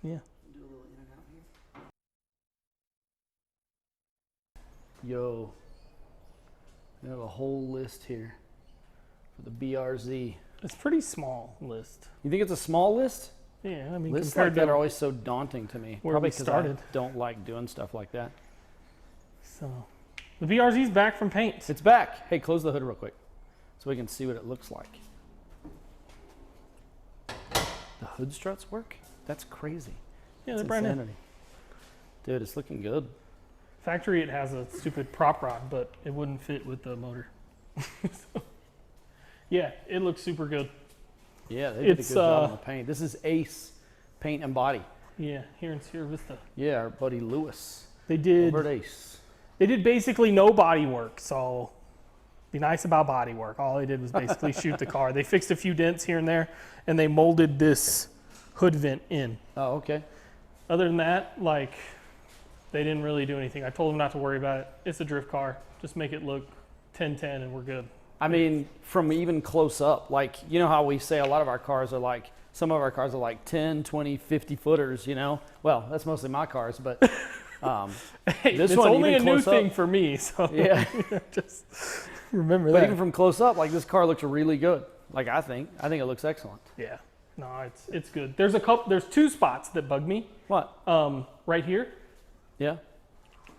Yeah. Do a little in and out here. Yo, we have a whole list here for the BRZ. It's a pretty small list. You think it's a small list? Yeah, I mean, Lists compared like that to are always so daunting to me. where Probably we because started. I don't like doing stuff like that. So, the BRZ's back from paint. It's back. Hey, close the hood real quick so we can see what it looks like. The hood struts work? That's crazy. Yeah, That's they're brand new. insanity. Dude, it's looking good. Factory, it has a stupid prop rod, but it wouldn't fit with the motor. So, yeah, it looks super good. Yeah, they did a good job on the paint. This is Ace Paint and Body. Yeah, here in Sierra Vista. Yeah, our buddy Lewis. They did. Over at Ace. They did basically no body work, so be nice about body work. All they did was basically shoot the car. They fixed a few dents here and there, and they molded this hood vent in. Oh, okay. Other than that, like, they didn't really do anything. I told them not to worry about it. It's a drift car. Just make it look 10-10 and we're good. I mean, from even close up, like, you know how we say a lot of our cars are like, some of our cars are like 10, 20, 50 footers, you know? Well, that's mostly my cars, but hey, this it's one, only a even new close thing up, for me, so yeah. just remember But that. even from close up, like, this car looks really good. Like, I think it looks excellent. Yeah, no, it's good. There's two spots that bug me. What? Right here Yeah?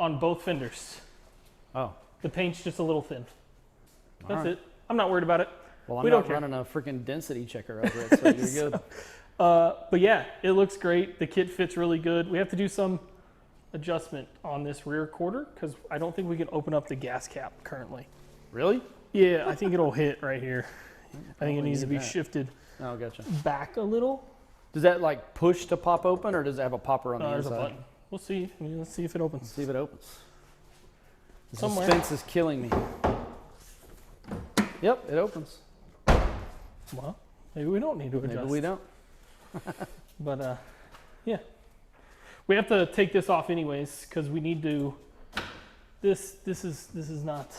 on both fenders. Oh. The paint's just a little thin. That's right. it. I'm not worried about it. Well, I'm We not don't care. running a freaking density checker over it, so you're good. But yeah, it looks great. The kit fits really good. We have to do some adjustment on this rear quarter because I don't think we can open up the gas cap currently. Really? Yeah, I think it'll hit right here. I think it needs to be that. shifted Oh, gotcha. back a little. Does that, like, push to pop open, or does it have a popper on the There's a inside? button. We'll see. I mean, let's see if it opens. See if it opens. The Somewhere. suspense is killing me. Yep, it opens. Well, maybe we don't need to adjust. Maybe we don't. But yeah, we have to take this off anyways because we need to. This is not.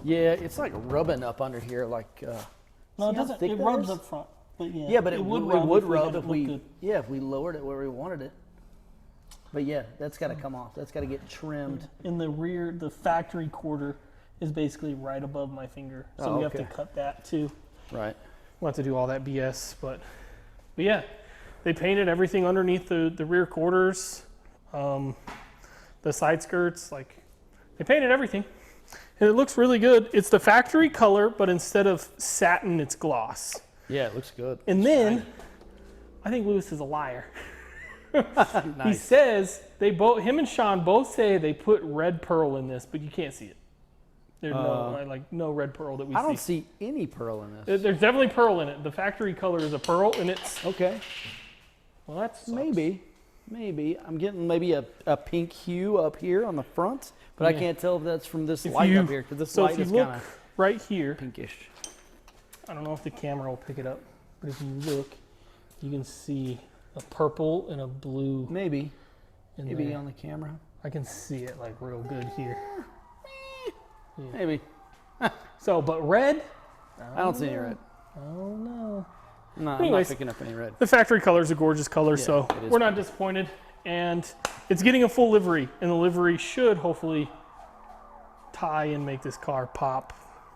Yeah, it's like rubbing up under here, like. No, see it how doesn't. thick It that rubs is? up front. But yeah, Yeah, but it would rub had if it we. look good. Yeah, if we lowered it where we wanted it. But yeah, that's got to come off. That's got to get trimmed. In the rear, the factory quarter is basically right above my finger, so Oh, we have okay. to cut that too. Right. We'll have to do all that BS, but yeah, they painted everything underneath the rear quarters, the side skirts, like they painted everything. And it looks really good. It's the factory color, but instead of satin, it's gloss. Yeah, it looks good. And then, I think Lewis is a liar. He Nice. says him and Sean both say they put red pearl in this, but you can't see it. There's no red pearl that we see. I don't see any pearl in this. There's definitely pearl in it. The factory color is a pearl, and it's Okay. well, that's Maybe. I'm getting maybe a pink hue up here on the front, but I Yeah. can't tell if that's from this If light you- up here, because this So light if you is look kind of right here, pinkish. I don't know if the camera will pick it up, but if you look, you can see a purple and a blue Maybe in maybe there. on the camera. I can see it like real good here. Yeah. Maybe. So, but red, I don't see any red. oh no. No, I'm not Anyways. picking up any red. The factory color is a gorgeous color, so it is we're not disappointed. And it's getting a full livery, and the livery should hopefully tie and make this car pop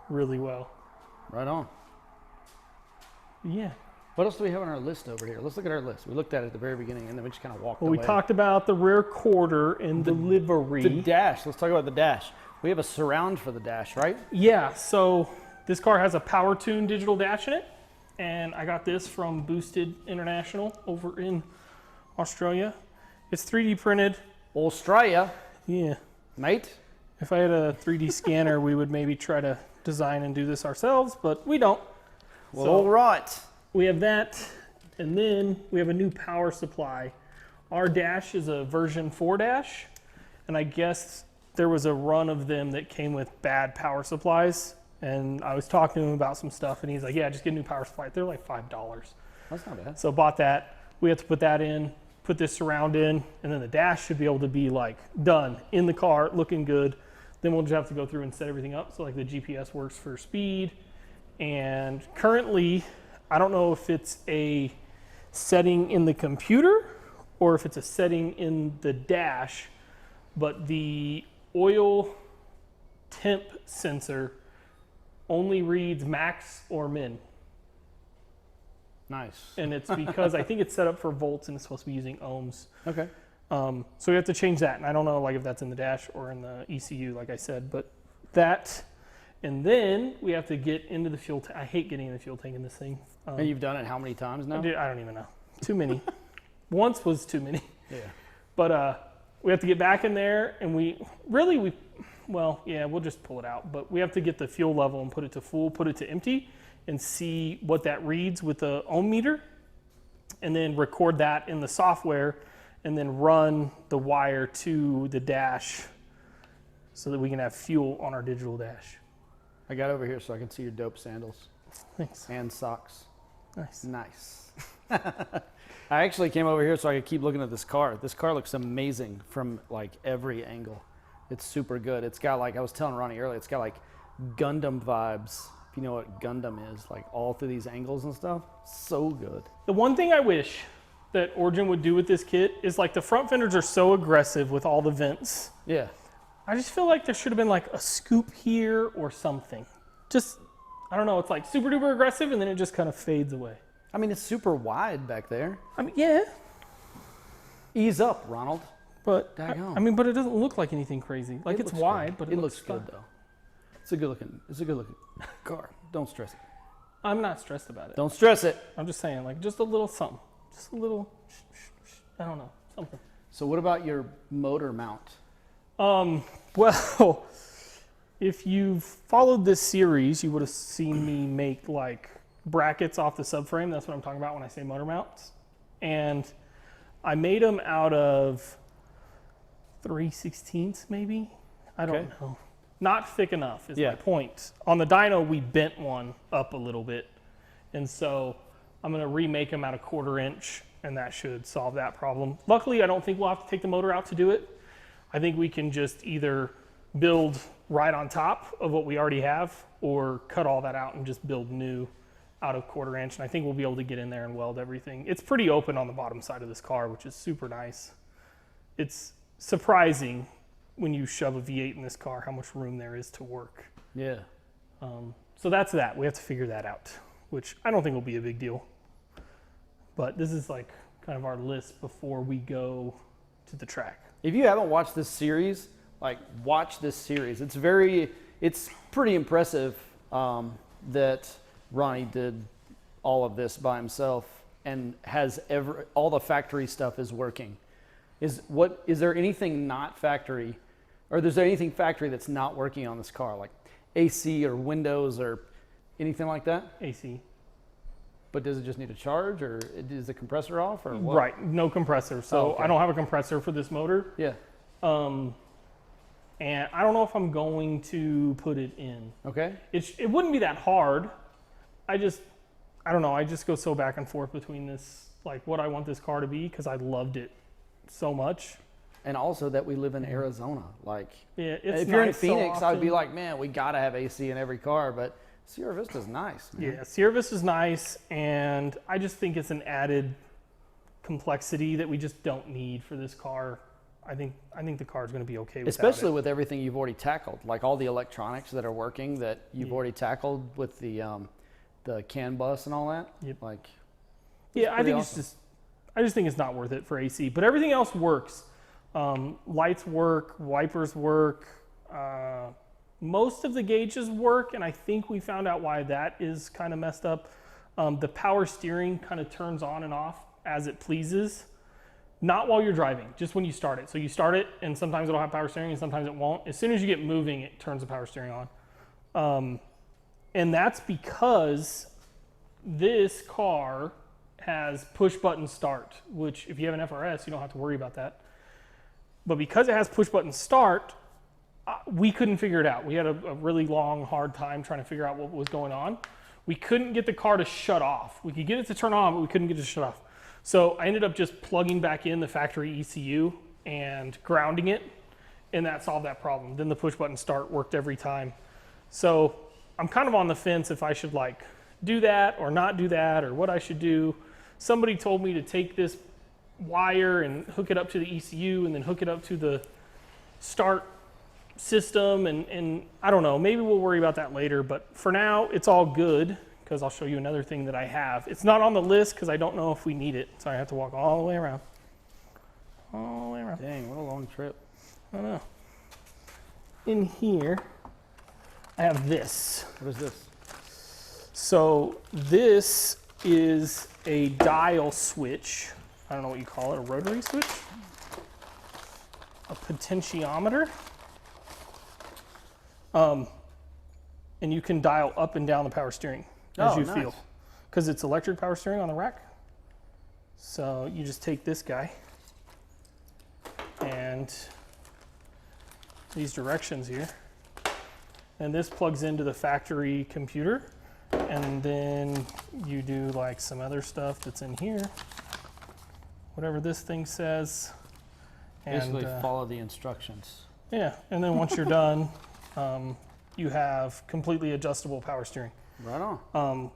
really well. Right on. Yeah. What else do we have on our list over here? Let's look at our list. We looked at it at the very beginning, and then we just kind of walked Well, away. we talked about the rear quarter and the livery. The dash. Let's talk about the dash. We have a surround for the dash, right? Yeah, so this car has a Power Tune digital dash in it, and I got this from Boosted International over in Australia. It's 3D printed. Australia, Yeah. mate. If I had a 3D scanner, we would maybe try to design and do this ourselves, but we don't. Well, So- all right. We have that, and then we have a new power supply. Our dash is a version 4 dash, and I guess there was a run of them that came with bad power supplies, and I was talking to him about some stuff, and he's like, yeah, just get a new power supply. They're like $5. That's not bad. So bought that. We have to put that in, put this surround in, and then the dash should be able to be like done in the car, looking good. Then we'll just have to go through and set everything up. So like the GPS works for speed, and currently, I don't know if it's a setting in the computer or if it's a setting in the dash, but the oil temp sensor only reads max or min. Nice. And it's because I think it's set up for volts and it's supposed to be using ohms. Okay. So we have to change that. And I don't know like if that's in the dash or in the ECU, like I said, but that, and then we have to get into the fuel tank. I hate getting in the fuel tank in this thing. And you've done it how many times now? I don't even know. Too many. Once was too many. Yeah. But we have to get back in there, and we'll just pull it out. But we have to get the fuel level and put it to full, put it to empty, and see what that reads with the ohm meter, and then record that in the software, and then run the wire to the dash so that we can have fuel on our digital dash. I got over here so I can see your dope sandals. Thanks. And socks. Nice. Nice. I actually came over here so I could keep looking at this car. This car looks amazing from like every angle. It's super good. It's got like, I was telling Ronnie earlier, it's got like Gundam vibes. If you know what Gundam is, like all through these angles and stuff. So good. The one thing I wish that Origin would do with this kit is like the front fenders are so aggressive with all the vents. Yeah. I just feel like there should have been like a scoop here or something. Just, I don't know, it's like super duper aggressive and then it just kind of fades away. I mean, it's super wide back there. I mean, yeah, Ease up, Ronald. but Daggone. but it doesn't look like anything crazy. Like it's looks wide, good. but it looks fine. good though. It's a good looking car. Don't stress it. I'm not stressed about it. Don't stress it. I'm just saying, like, just a little something. Just a little, I don't know, something. So what about your motor mount? Well, if you've followed this series, you would have seen me make like brackets off the subframe. That's what I'm talking about when I say motor mounts. And I made them out of 3/16 maybe. I don't know. Not thick enough is my point. On the dyno, we bent one up a little bit. And so I'm going to remake them at a 1/4 inch, and that should solve that problem. Luckily, I don't think we'll have to take the motor out to do it. I think we can just either build right on top of what we already have or cut all that out and just build new out of 1/4 inch. And I think we'll be able to get in there and weld everything. It's pretty open on the bottom side of this car, which is super nice. It's surprising when you shove a V8 in this car how much room there is to work. Yeah. So that's that. We have to figure that out, which I don't think will be a big deal. But this is like kind of our list before we go to the track. If you haven't watched this series, like watch this series. It's pretty impressive that Ronnie did all of this by himself and has all the factory stuff is working. Is there anything not factory, or is there anything factory that's not working on this car, like AC or windows or anything like that? AC. But does it just need a charge, or is the compressor off, or what? Right, no compressor. So I don't have a compressor for this motor. Yeah. And I don't know if I'm going to put it in. Okay. It wouldn't be that hard. I don't know. I just go so back and forth between this, like what I want this car to be, because I loved it so much. And also that we live in Arizona. Like, yeah, it's if you're in nice so Phoenix, I would be often. like, man, we gotta have AC in every car. But Sierra Vista's nice, man. Yeah, Sierra Vista is nice, and I just think it's an added complexity that we just don't need for this car. I think the car is going to be okay with Especially with everything you've already tackled, like all the electronics that are working that you've Yeah. already tackled with the CAN bus and all that. Yep. Like, Yeah, I pretty think awesome. I just think it's not worth it for AC, but everything else works. Lights work, wipers work, most of the gauges work, and I think we found out why that is kind of messed up. The power steering kind of turns on and off as it pleases. Not while you're driving, just when you start it. So you start it, and sometimes it'll have power steering, and sometimes it won't. As soon as you get moving, it turns the power steering on. And that's because this car has push button start, which if you have an FRS, you don't have to worry about that. But because it has push button start, we couldn't figure it out. We had a really long, hard time trying to figure out what was going on. We couldn't get the car to shut off. We could get it to turn on, but we couldn't get it to shut off. So I ended up just plugging back in the factory ECU and grounding it, and that solved that problem. Then the push button start worked every time. So I'm kind of on the fence if I should like do that or not do that or what I should do. Somebody told me to take this wire and hook it up to the ECU and then hook it up to the start system. And I don't know, maybe we'll worry about that later. But for now, it's all good because I'll show you another thing that I have. It's not on the list because I don't know if we need it. So I have to walk all the way around. All the way around. Dang, what a long trip. I know. In here, I have this. What is this? So this is a dial switch. I don't know what you call it, a rotary switch? A potentiometer. And you can dial up and down the power steering as you feel. Because it's electric power steering on the rack. So you just take this guy and these directions here. And this plugs into the factory computer. And then you do like some other stuff that's in here. Whatever this thing says. Basically follow the instructions. Yeah, and then once you're done, you have completely adjustable power steering. Right on.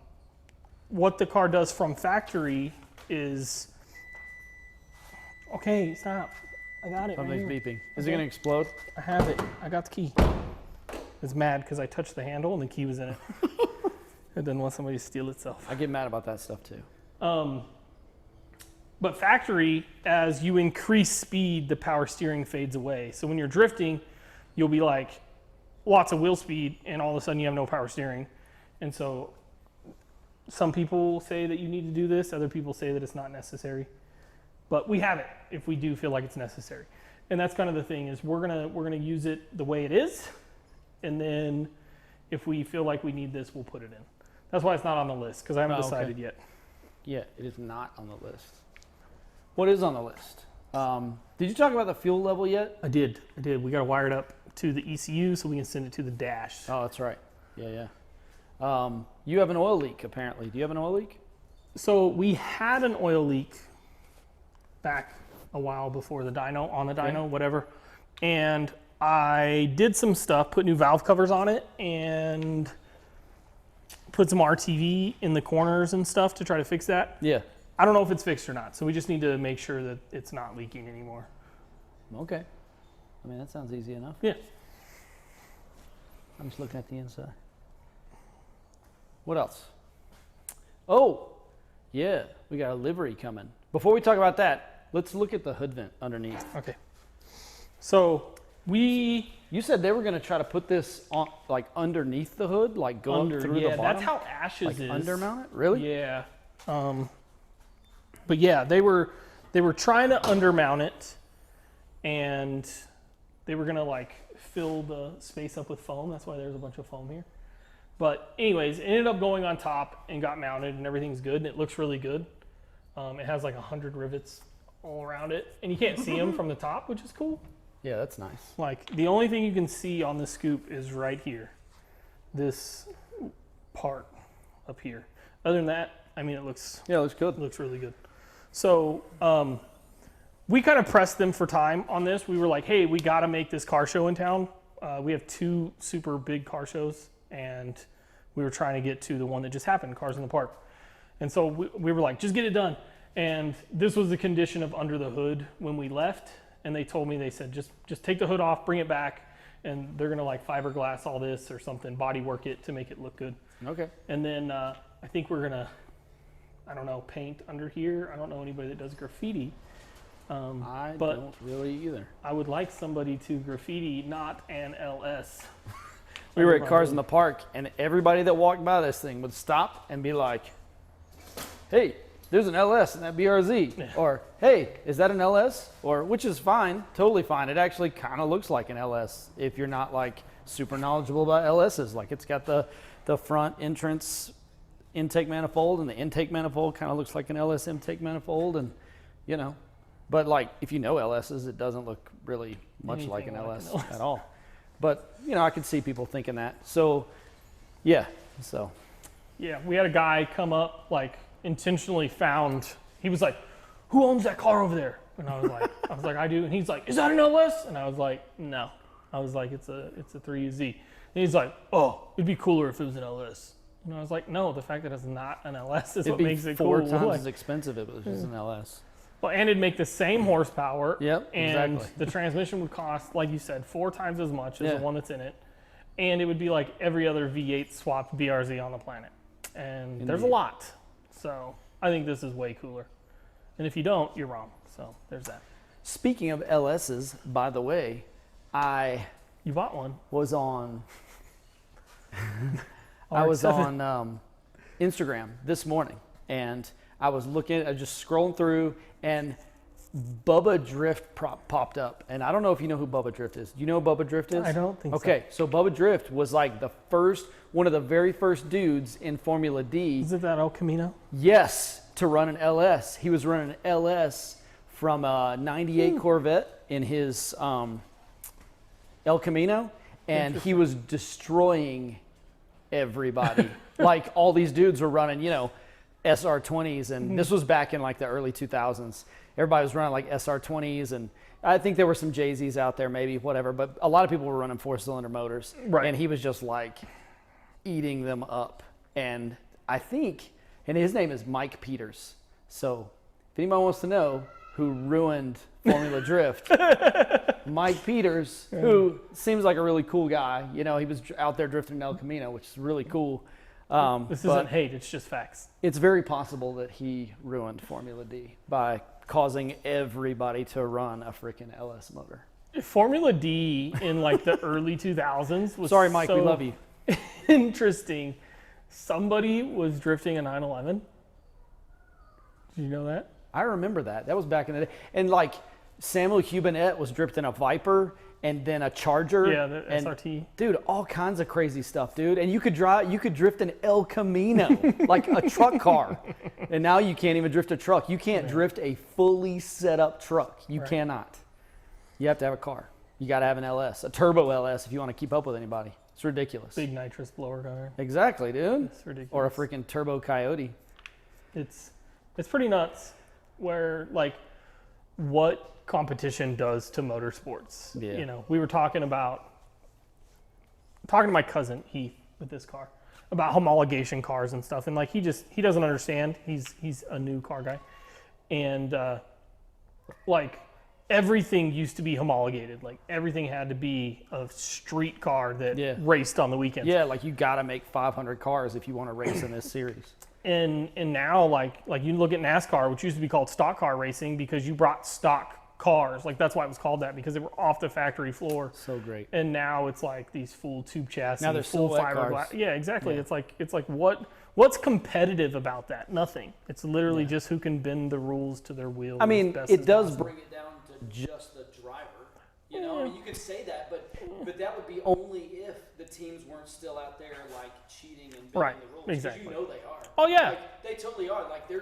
What the car does from factory is, okay, stop. I got it. Something's right beeping. Is it going to explode? I have it. I got the key. It's mad because I touched the handle and the key was in it. It doesn't want somebody to steal itself. I get mad about that stuff too. But factory, as you increase speed, the power steering fades away. So when you're drifting, you'll be like lots of wheel speed and all of a sudden you have no power steering. And so some people say that you need to do this. Other people say that it's not necessary. But we have it if we do feel like it's necessary. And that's kind of the thing is we're gonna use it the way it is. And then if we feel like we need this, we'll put it in. That's why it's not on the list because I haven't decided yet. Yeah, it is not on the list. What is on the list? Did you talk about the fuel level yet? I did. We got to wire it up to the ECU so we can send it to the dash. Oh, that's right. Yeah. You have an oil leak, apparently. Do you have an oil leak? So we had an oil leak back a while before the dyno, on the dyno, whatever. And I did some stuff, put new valve covers on it, and put some RTV in the corners and stuff to try to fix that. Yeah. I don't know if it's fixed or not, so we just need to make sure that it's not leaking anymore. Okay. I mean, that sounds easy enough. Yeah. I'm just looking at the inside. What else? Oh, yeah, we got a livery coming. Before we talk about that, let's look at the hood vent underneath. Okay. So You said they were going to try to put this on, like underneath the hood, like go up through the bottom. That's how Ashes like is. Undermount it? Really? Yeah. But yeah, they were trying to undermount it, and they were gonna like fill the space up with foam. That's why there's a bunch of foam here. But anyways, it ended up going on top and got mounted, and everything's good, and it looks really good. It has like 100 rivets all around it, and you can't see them from the top, which is cool. Yeah, that's nice. Like the only thing you can see on the scoop is right here, this part up here. Other than that, I mean, it looks good. It looks really good. So we kind of pressed them for time on this. We were like, hey, we got to make this car show in town. We have 2 super big car shows, and we were trying to get to the one that just happened, Cars in the Park. And so we were like, just get it done. And this was the condition of under the hood when we left. And they told me, they said, just take the hood off, bring it back, and they're going to like fiberglass all this or something, body work it to make it look good. Okay. And then I think we're going to, I don't know, paint under here. I don't know anybody that does graffiti. I but don't really either. I would like somebody to graffiti, not an LS. We were at Cars in the Park, and everybody that walked by this thing would stop and be like, hey, there's an LS in that BRZ. Yeah. Or, hey, is that an LS? Or, which is fine, totally fine. It actually kind of looks like an LS if you're not like super knowledgeable about LSs. Like it's got the front entrance intake manifold, and the intake manifold kind of looks like an LS intake manifold, and you know, but like if you know LSs, it doesn't look really much like an LS at all. But you know, I could see people thinking that. So yeah, Yeah, we had a guy come up, like intentionally found, he was like, who owns that car over there? And I was like, I do. And he's like, is that an LS? And I was like, no. I was like, it's a 3UZ. And he's like, oh, it'd be cooler if it was an LS. And I was like, no, the fact that it's not an LS is what makes it cool. It'd be 4 times as expensive if it was just an LS. Well, and it'd make the same horsepower. Yep, And exactly. the transmission would cost, like you said, 4 times as much as Yeah. the one that's in it. And it would be like every other V8 swapped BRZ on the planet. And there's a Indeed. lot. So I think this is way cooler. And if you don't, you're wrong. So there's that. Speaking of LSs, by the way, I You bought one. was on I was RX-7. on Instagram this morning, and I was just scrolling through, and Bubba Drift popped up. And I don't know if you know who Bubba Drift is. Do you know who Bubba Drift is? I don't think so. Okay, so Bubba Drift was like one of the very first dudes in Formula D. Is it that El Camino? Yes, to run an LS. He was running an LS from a 98 Corvette in his El Camino, and he was destroying everybody. Like all these dudes were running, SR20s, and this was back in like the early 2000s. Everybody was running like SR20s, and I think there were some JZs out there, maybe, whatever, but a lot of people were running 4-cylinder motors. Right. And he was just like eating them up. And his name is Mike Peters. So if anybody wants to know who ruined Formula Drift, Mike Peters, who seems like a really cool guy. He was out there drifting in El Camino, which is really cool. This but isn't hate, it's just facts. it's very possible that he ruined Formula D by causing everybody to run a freaking LS motor. Formula D in like the early 2000s was Sorry, Mike, we so love you. interesting. Somebody was drifting a 911. Did you know that? I remember that. That was back in the day. And like Samuel Hubinette was drifting a Viper and then a Charger. Yeah, the and, SRT. Dude, all kinds of crazy stuff, dude. And you could drift an El Camino, like a truck car. And now you can't even drift a truck. You can't drift a fully set up truck. You Right. cannot. You have to have a car. You got to have an LS, a turbo LS if you want to keep up with anybody. It's ridiculous. Big nitrous blower car. Exactly, dude. It's ridiculous. Or a freaking turbo Coyote. It's pretty nuts where like what competition does to motorsports. Yeah. We were talking to my cousin Heath with this car about homologation cars and stuff, and like he doesn't understand. He's a new car guy, and like everything used to be homologated. Like everything had to be a street car that raced on the weekends. Yeah, like you got to make 500 cars if you want to race in this series. And now like you look at NASCAR, which used to be called stock car racing because you brought stock cars. Like that's why it was called that, because they were off the factory floor. So great. And now it's like these full tube chassis, Now they're full silhouette cars. fiberglass. Yeah, exactly. Yeah. It's like what's competitive about that? Nothing. It's literally just who can bend the rules to their wheels. I mean, best it as does possible. bring it down to just the driver. I mean, you could say that, but that would be only if the teams weren't still out there like cheating and bending Right, the rules. 'Cause exactly. You know they are. Oh, yeah. Like, they totally are. Like they're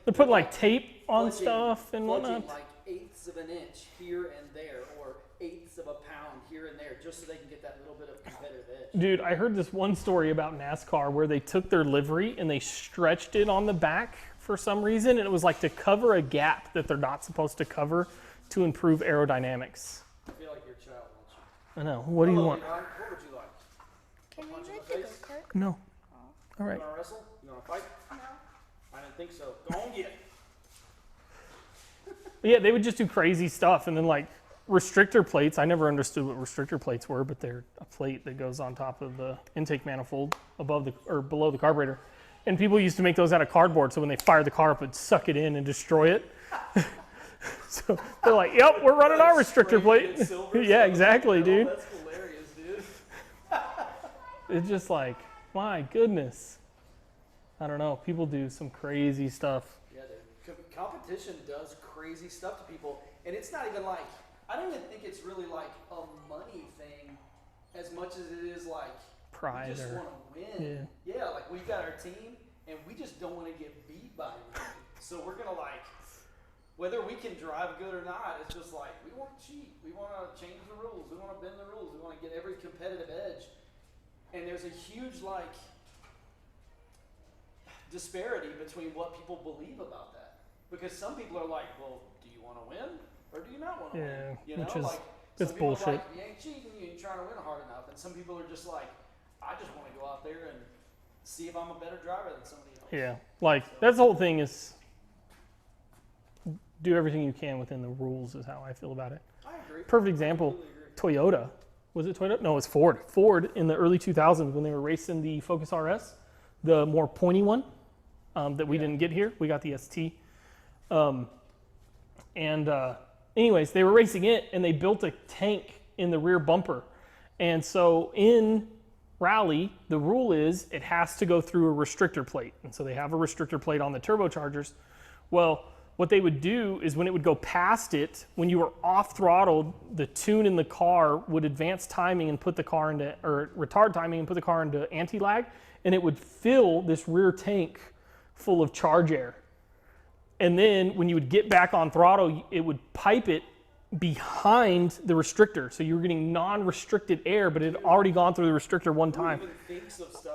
putting like tape on fudging- stuff and whatnot. fudging, like eighths of an inch here and there, or eighths of a pound here and there, just so they can get that little bit of competitive edge. Dude, I heard this one story about NASCAR where they took their livery and they stretched it on the back for some reason, and it was like to cover a gap that they're not supposed to cover to improve aerodynamics. I feel like your child wants you. I know. What do you Hello, want? Leon. What would you like? Can we Punch in ride the the face? go-kart? No. All right. You want to wrestle? You want to fight? No. I didn't think so. Go on, get it. But yeah, they would just do crazy stuff, and then like restrictor plates. I never understood what restrictor plates were, but they're a plate that goes on top of the intake manifold above or below the carburetor. And people used to make those out of cardboard, so when they fired the car up, it would suck it in and destroy it. So they're like, "Yep, we're running our restrictor plate." Yeah, exactly, dude. That's hilarious, dude. It's just like, my goodness. I don't know. People do some crazy stuff. Yeah, competition does crazy stuff to people, and it's not even like, I don't even think it's really like a money thing as much as it is like Pride we just or- want to win. Yeah, like we've got our team, and we just don't want to get beat by anybody. So we're gonna like, whether we can drive good or not, it's just like we want to cheat, we want to change the rules, we want to bend the rules, we want to get every competitive edge, and there's a huge like disparity between what people believe about that, because some people are like, well, do you want to win or do you not want to Yeah, win? You know, which is- like it's some people are bullshit. like, you ain't cheating, you ain't trying to win hard enough, and some people are just like, I just want to go out there and see if I'm a better driver than somebody else. Yeah, like that's the whole thing is do everything you can within the rules is how I feel about it. I agree. Perfect example, Toyota. Was it Toyota? No, it was Ford. Ford in the early 2000s when they were racing the Focus RS, the more pointy one that we didn't get here. We got the ST. Anyways, they were racing it and they built a tank in the rear bumper. And so in rally, the rule is it has to go through a restrictor plate. And so they have a restrictor plate on the turbochargers. Well, what they would do is when it would go past it, when you were off throttled, the tune in the car would advance timing and put the car into, or retard timing and put the car into anti-lag, and it would fill this rear tank full of charge air. And then when you would get back on throttle, it would pipe it behind the restrictor. So you were getting non-restricted air, but it had already gone through the restrictor one time.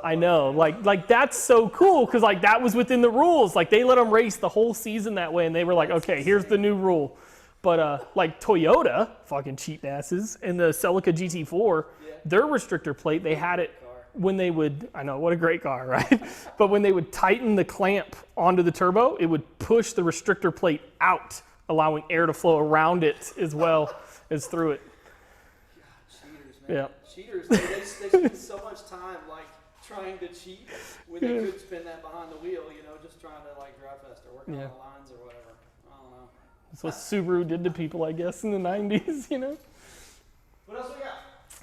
I know, like that's so cool because like that was within the rules. Like they let them race the whole season that way, and they were like, okay, here's the new rule. But like Toyota, fucking cheap asses, and the Celica GT4, their restrictor plate, they had it when they would, I know, what a great car, right? But when they would tighten the clamp onto the turbo, it would push the restrictor plate out, allowing air to flow around it as well as through it. God, cheaters, man. Yeah. Cheaters, they spend so much time like trying to cheat when they could spend that behind the wheel, you know, just trying to like drive faster, working on the lines or whatever. I don't know. That's what Subaru did to people, I guess, in the 90s, you know? What else we got?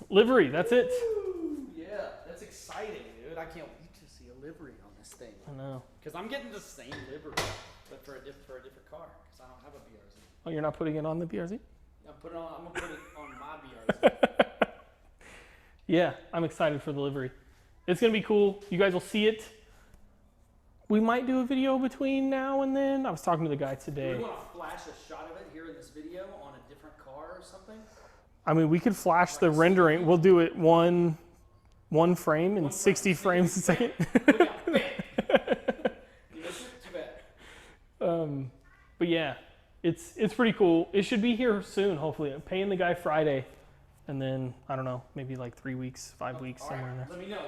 Livery, that's it. Ooh, yeah, that's exciting, dude. I can't wait to see a livery on this thing. I know. Because I'm getting the same livery, but for a different car, because I don't have a BRZ. Oh, you're not putting it on the BRZ? I'm gonna put it on my BRZ. Yeah, I'm excited for the livery. It's gonna be cool. You guys will see it. We might do a video between now and then. I was talking to the guy today. Do we want to flash a shot of it here in this video on a different car or something? I mean, we could flash the rendering. We'll do it one frame in 60 frames a second. But yeah, it's pretty cool. It should be here soon, hopefully. I'm paying the guy Friday, and then I don't know, maybe like 3 weeks, 5 weeks, somewhere in there. Let me know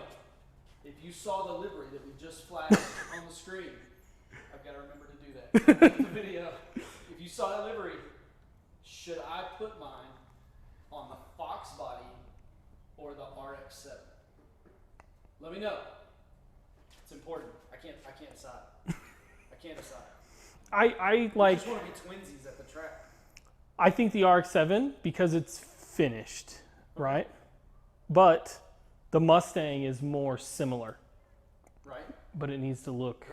if you saw the livery that we just flashed on the screen. I've got to remember to do that. The video. If you saw that livery, should I put mine on the Fox body or the RX-7? Let me know. It's important. I can't decide. I can't decide. I like. I just want to be twinsies at the track. I think the RX-7 because it's finished, right? But the Mustang is more similar. Right. But it needs to look.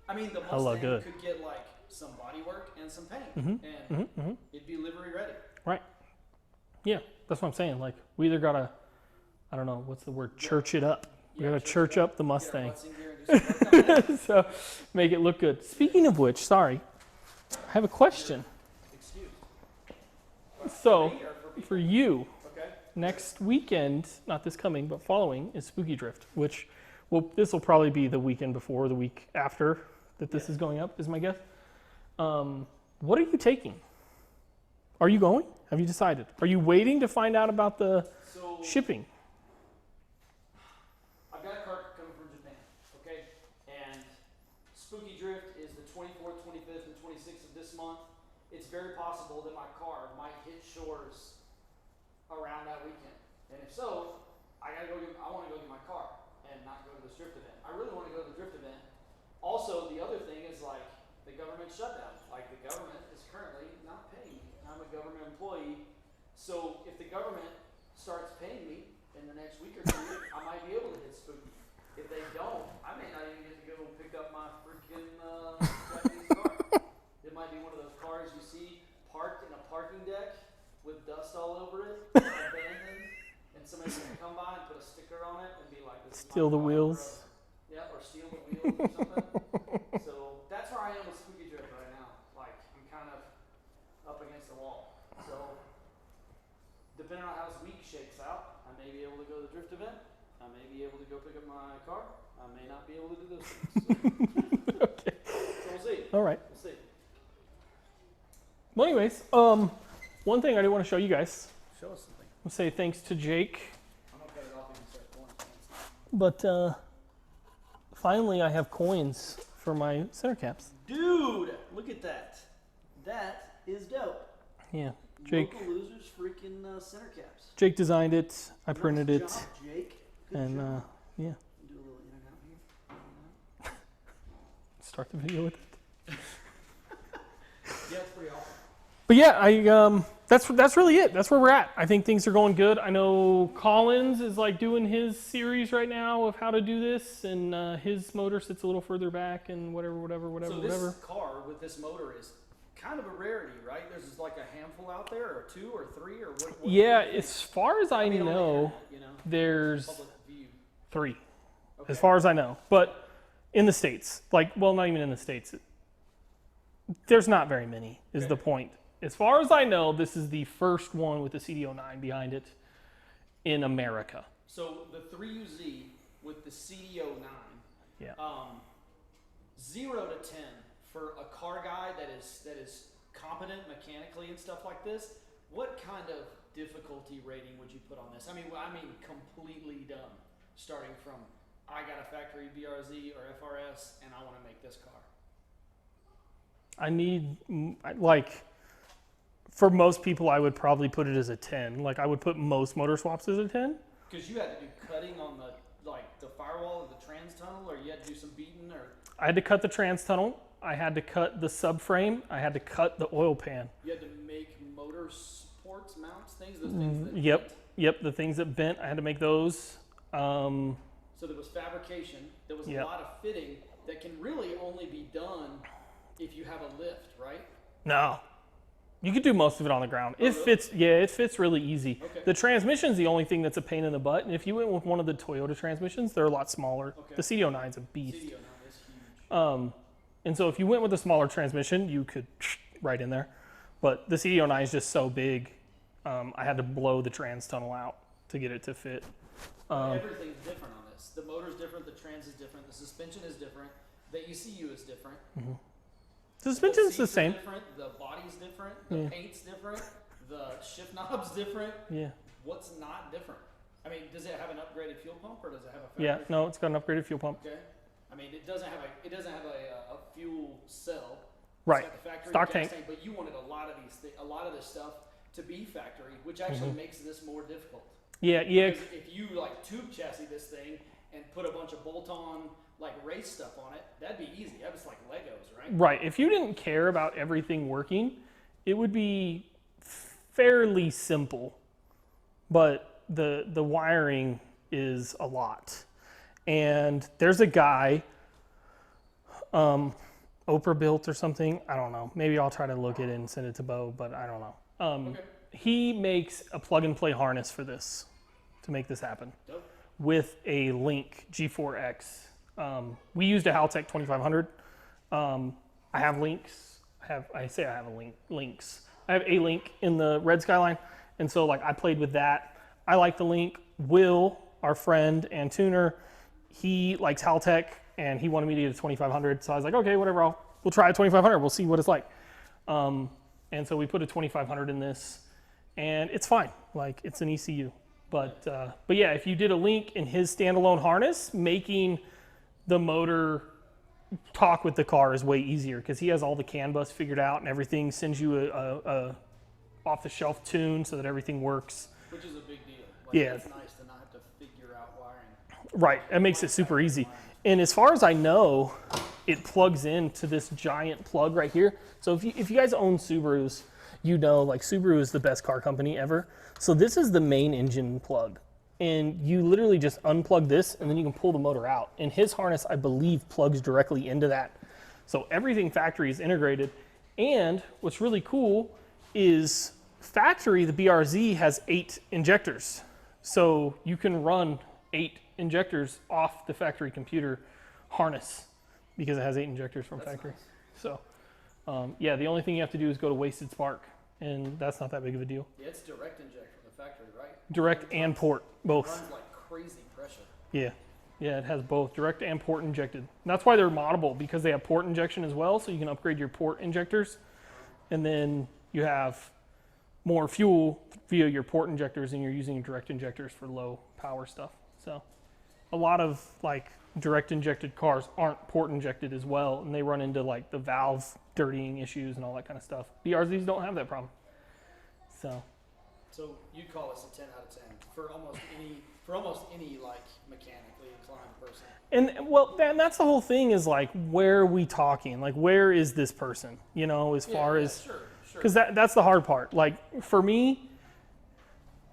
I mean, the hella Mustang good. could get like some body work and some paint, and it'd be livery ready. Right. Yeah, that's what I'm saying. Like we either gotta, I don't know, what's the word? Church it up. We gotta church up the Mustang. So make it look good. Speaking of which, sorry, I have a question. Excuse. So for you, Okay. next weekend, not this coming, but following, is Spooky Drift, which this will probably be the weekend before, the week after that this is going up, is my guess. What are you taking? Are you going? Have you decided? Are you waiting to find out about the shipping? I've got a cart coming from Japan, okay? And Spooky Drift is the 24th, 25th, and 26th of this month. It's very possible that my car might hit shores around that weekend. And if so, I want to go get my car and not go to this drift event. I really want to go to the drift event. Also, the other thing is like the government shutdown. Like the government is currently not paying me. I'm a government employee. So if the government starts paying me in the next week or two, I might be able to hit Spooky. If they don't, I may not even get to go pick up my freaking Japanese car. It might be one of those cars you see parked in a parking deck with dust all over it, abandoned, and somebody's gonna come by and put a sticker on it and be like, "This is my Steal the car, wheels." bro." Yeah, or steal the wheels or something. So that's where I am with Spooky Drift right now. Like I'm kind of up against the wall. So depending on how this week shakes out, I may be able to go to the drift event. I may be able to go pick up my car. I may not be able to do those things. Okay. So we'll see. All right. We'll see. Well, anyways, one thing I do want to show you guys. Show us something. I'll say thanks to Jake. I'm gonna cut it off and start pulling things. But finally, I have coins for my center caps. Dude, look at that. That is dope. Yeah, Jake. Local losers freaking center caps. Jake designed it. I printed Nice it, job, Jake. Good and job. yeah, Do a little in and out here. In and out. start the video with it. Yeah, it's pretty awesome. But yeah, that's really it. That's where we're at. I think things are going good. I know Collins is like doing his series right now of how to do this, and his motor sits a little further back, and whatever. So this car with this motor is kind of a rarity, right? There's just like a handful out there, or 2 or 3, or what? Yeah, as far as I mean, on the know, internet, there's public view. 3, Okay. as far as I know. But in the States, like, well, not even in the States. There's not very many, is the point. As far as I know, this is the first one with the CD09 behind it in America. So the 3UZ with the CD09, Yeah. 0 to 10 for a car guy that is competent mechanically and stuff like this. What kind of difficulty rating would you put on this? I mean completely dumb. Starting from I got a factory BRZ or FRS and I want to make this car. I need, like, for most people, I would probably put it as a 10. Like, I would put most motor swaps as a 10. Because you had to do cutting on the firewall of the trans tunnel, or you had to do some beating, or I had to cut the trans tunnel. I had to cut the subframe. I had to cut the oil pan. you had to make motor supports, mounts, things, those things that Yep, the things that bent, I had to make those. So there was fabrication. There was Yep. a lot of fitting that can really only be done if you have a lift, right? No. You could do most of it on the ground. It really? fits, yeah, it fits really easy. Okay. The transmission's the only thing that's a pain in the butt. And if you went with one of the Toyota transmissions, they're a lot smaller. Okay. The CD09's a beast. CD09 is huge. And so if you went with a smaller transmission, you could right in there. But the CD09 is just so big, I had to blow the trans tunnel out to get it to fit. Everything's different on this. The motor's different, the trans is different, the suspension is different, the ECU is different. The suspension's the seats are same. different, the body's different, the paint's different, the shift knob's different. Yeah. What's not different? I mean, does it have an upgraded fuel pump or does it have a factory? Yeah, no, it's got an upgraded fuel pump. Okay. I mean, it doesn't have a fuel cell. Right. It's got the factory Stock gas tank. but you wanted a lot of this stuff to be factory, which actually makes this more difficult. Yeah. Because if you like tube chassis this thing and put a bunch of bolt-on like race stuff on it, that'd be easy. That was like Legos, right? Right. If you didn't care about everything working, it would be fairly simple. But the wiring is a lot. And there's a guy, Oprah built or something. I don't know. Maybe I'll try to look it and send it to Bo, but I don't know. Okay. He makes a plug-and-play harness for this to make this happen Dope. with a Link G4X. We used a Haltech 2500. I have links. Links. I have a Link in the red Skyline, and so like I played with that. I like the Link. Will, our friend and tuner, he likes Haltech, and he wanted me to get a 2500. So I was like, okay, whatever. We'll try a 2500. We'll see what it's like. And so we put a 2500 in this, and it's fine. Like, it's an ECU. But yeah, if you did a Link in his standalone harness, making the motor talk with the car is way easier because he has all the CAN bus figured out and everything, sends you a off-the-shelf tune so that everything works. Which is a big deal. Like, Yeah. It's nice to not have to figure out wiring. Right, it makes it super easy. And as far as I know, it plugs into this giant plug right here. So if you guys own Subarus, you know, like, Subaru is the best car company ever. So this is the main engine plug. And you literally just unplug this and then you can pull the motor out. And his harness, I believe, plugs directly into that. So everything factory is integrated. And what's really cool is factory, the BRZ has 8 injectors. So you can run 8 injectors off the factory computer harness because it has 8 injectors from factory. Nice. So yeah, the only thing you have to do is go to wasted spark, and that's not that big of a deal. Yeah, it's direct inject from the factory, right? Direct and port, both. Runs like crazy pressure. Yeah, it has both direct and port injected. And that's why they're moddable, because they have port injection as well, so you can upgrade your port injectors, and then you have more fuel via your port injectors, and you're using direct injectors for low power stuff. So a lot of like direct injected cars aren't port injected as well, and they run into like the valve dirtying issues and all that kind of stuff. BRZs don't have that problem. So you'd call us a 10 out of 10 for almost any like mechanically inclined person. And well, and that's the whole thing is like, where are we talking? Like, where is this person? You know, as far as, sure. because that's the hard part. Like for me,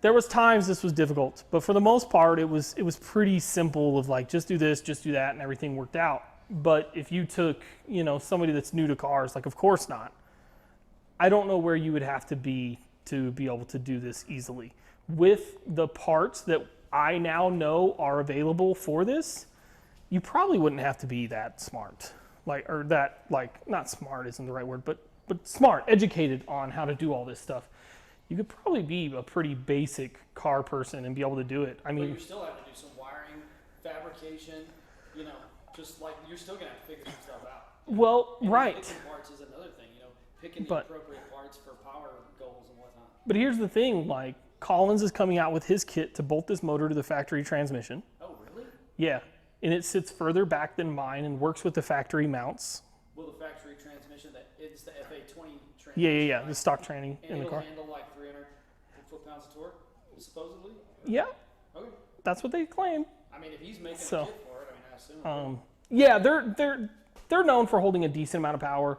there was times this was difficult, but for the most part, it was pretty simple of like, just do this, just do that, and everything worked out. But if you took, you know, somebody that's new to cars, like, of course not. I don't know where you would have to be able to do this easily. With the parts that I now know are available for this, you probably wouldn't have to be that smart. Like, or that, like, not smart isn't the right word, but smart, educated on how to do all this stuff. You could probably be a pretty basic car person and be able to do it. I mean, but you still have to do some wiring, fabrication, you know, just like you're still gonna have to figure some stuff out. Well, and right. Picking parts is another thing, you know, picking the appropriate parts for power goals and whatnot. But here's the thing, like, Collins is coming out with his kit to bolt this motor to the factory transmission. Oh, really? Yeah, and it sits further back than mine and works with the factory mounts. Will the factory transmission, it's the FA20 transmission? Yeah, right? the stock training and in the car. Handle like 300 foot-pounds of torque, supposedly? Yeah, Okay. that's what they claim. I mean, if he's making a kit for it, I mean, I assume. Yeah, they're known for holding a decent amount of power.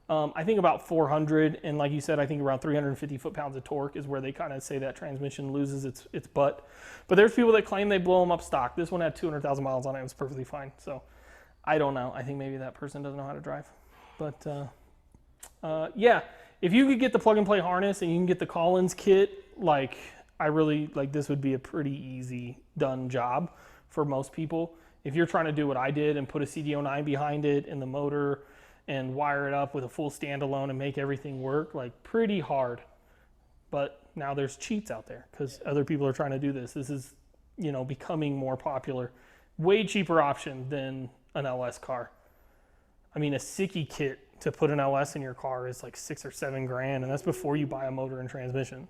I think about 400, and like you said, I think around 350 foot-pounds of torque is where they kind of say that transmission loses its butt. But there's people that claim they blow them up stock. This one had 200,000 miles on it. It was perfectly fine. So I don't know. I think maybe that person doesn't know how to drive. But yeah, if you could get the plug-and-play harness and you can get the Collins kit, like, I really, like, this would be a pretty easy done job for most people. If you're trying to do what I did and put a CD09 behind it and the motor and wire it up with a full standalone and make everything work, like, pretty hard. But now there's cheats out there because other people are trying to do this. This is, you know, becoming more popular. Way cheaper option than an LS car. I mean, a Sickie kit to put an LS in your car is like $6 or $7 grand, and that's before you buy a motor and transmission.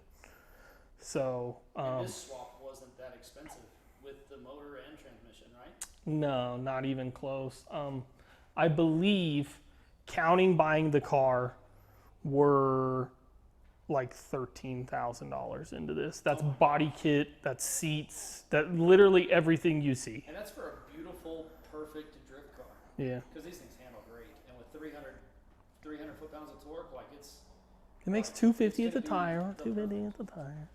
So and this swap wasn't that expensive with the motor and transmission, right? No, not even close. I believe, counting buying the car, were like $13,000 into this. That's body kit, that's seats, that literally everything you see. And that's for a beautiful, perfect drift car. Yeah. Because these things handle great, and with 300 foot-pounds of torque, like it makes 250 at the tire, or 250 at the tire.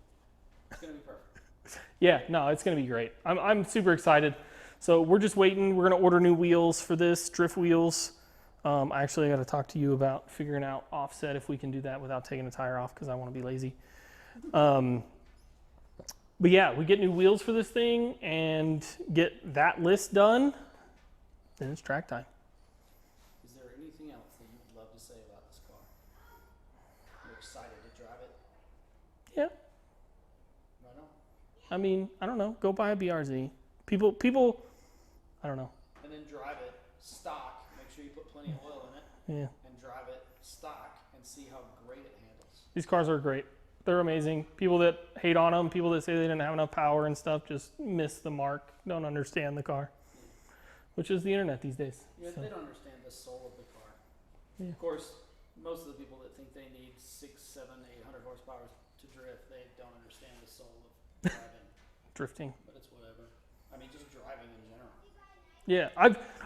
It's gonna be perfect. Yeah, no, it's gonna be great. I'm super excited. So we're just waiting. We're gonna order new wheels for this, drift wheels. Actually, I got to talk to you about figuring out offset if we can do that without taking the tire off because I want to be lazy. But yeah, we get new wheels for this thing and get that list done, then it's track time. Is there anything else that you would love to say about this car? You're excited to drive it? Yeah. Right on. I mean, I don't know. Go buy a BRZ. People, I don't know. And then drive it stock. Make sure you put plenty of oil in it. Yeah. And drive it stock and see how great it handles. These cars are great. They're amazing. People that hate on them, people that say they didn't have enough power and stuff, just miss the mark, don't understand the car, which is the internet these days. Yeah, So. they don't understand the soul of the car. Yeah. Of course, most of the people that think they need 6, 7, 800 horsepower to drift, they don't understand the soul of driving. Drifting. But it's whatever. I mean, just driving in general. Yeah,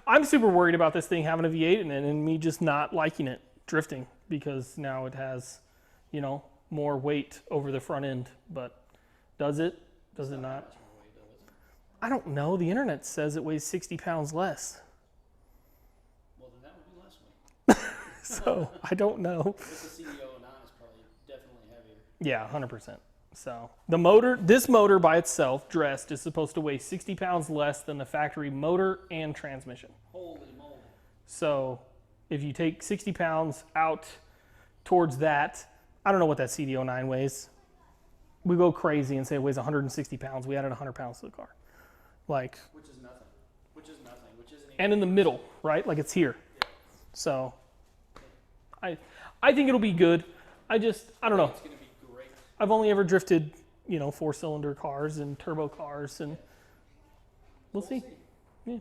I'm super worried about this thing having a V8 in it and me just not liking it drifting because now it has, you know, more weight over the front end. But does it? Does it not? Much more weight, though, is it? I don't know. The internet says it weighs 60 pounds less. Well, then that would be less weight. So I don't know. This CDO09 is probably definitely heavier. Yeah, 100%. So this motor by itself, dressed, is supposed to weigh 60 pounds less than the factory motor and transmission. Holy moly. So if you take 60 pounds out towards that, I don't know what that CDO9 weighs. We go crazy and say it weighs 160 pounds. We added 100 pounds to the car. Like, Which is nothing. Which isn't even. and in the middle, right? Like it's here. Yeah. So I think it'll be good. I don't know. It's going to be great. I've only ever drifted, you know, 4-cylinder cars and turbo cars, and we'll see. Yeah.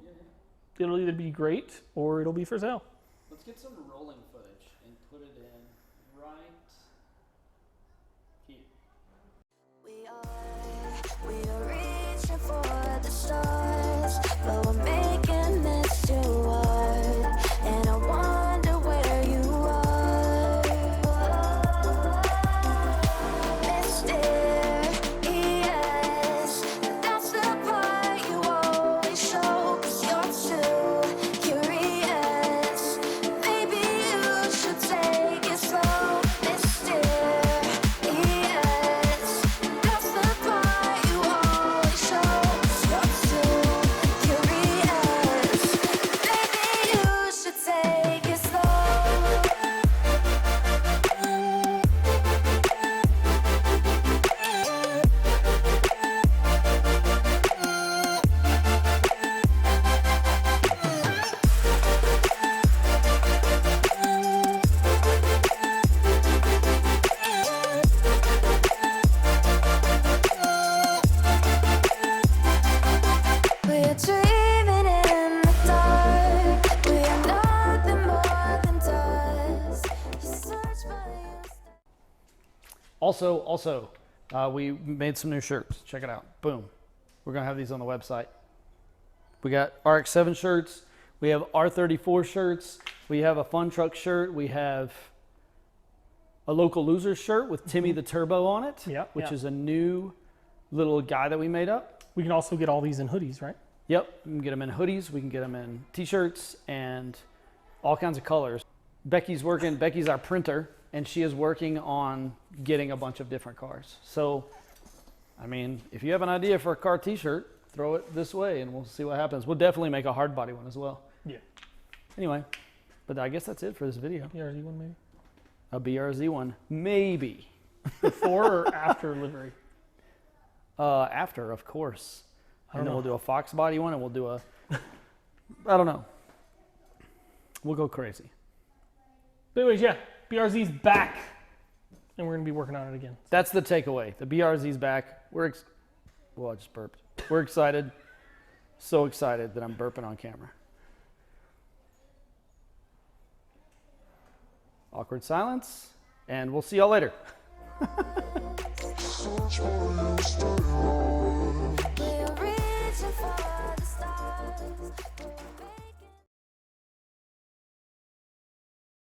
it'll either be great or it'll be for sale. Let's get some rolling footage and put it in right here. We are reaching for the stars, but we're making this too hard. And I wonder where you are. Mysterious, that's the part you always show. 'Cause you're too curious. Maybe you should take it slow. Mysterious, that's the part you always show. 'Cause you're too curious. Maybe you should take it slow. We're dreaming in the dark. We are nothing more than dust. You search for the Also, we made some new shirts. Check it out. Boom. We're going to have these on the website. We got RX-7 shirts. We have R34 shirts. We have a Fun Truck shirt. We have a Local Losers shirt with Timmy the Turbo on it, Yep, which yeah. is a new little guy that we made up. We can also get all these in hoodies, right? Yep, we can get them in hoodies, we can get them in t-shirts, and all kinds of colors. Becky's our printer, and she is working on getting a bunch of different cars. So, I mean, if you have an idea for a car t-shirt, throw it this way and we'll see what happens. We'll definitely make a hard body one as well. Yeah. Anyway, but I guess that's it for this video. BRZ one maybe. A BRZ one, maybe. Before or after livery? After, of course. I And don't then know. we'll do a Fox body one, and we'll do a, I don't know. We'll go crazy. But anyways, yeah, BRZ's back, and we're gonna be working on it again. That's the takeaway. The BRZ's back. Well, I just burped. We're excited. So excited that I'm burping on camera. Awkward silence, and we'll see y'all later. We're reaching for the stars.